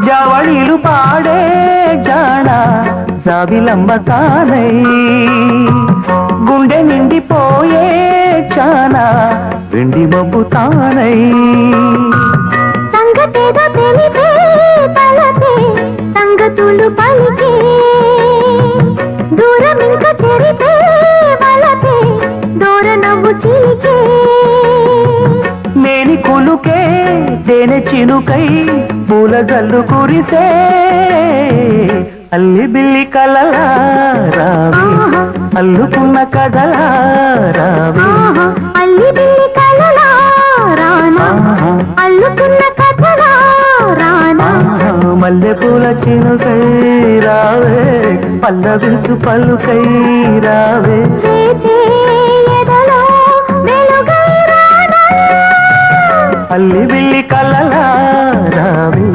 జావళీలు పాడే జాణ జాబిలంబ తానై గుండె నిండిపోయే చానా వెండి మబ్బు తానై సంగతేదో తెలిపే తలపే సంగతులు పలికే దూరం ఇంకా చెరిపే వలపే దూర నవ్వు చిలికే మేని కులుకే తేనె చినుకై పూల జల్లు కురిసే అల్లి బిల్లి కలలా రావి అల్లుకున్న కథలా రావి అల్లి బిల్లి కలలా రానా అల్లుకున్న కథలా రానా మల్లె పూల చినుకై రావే పల్లవించు పలుకై రావే ఎదలో వెలుగై రానా అల్లి బిల్లి కలలా రావే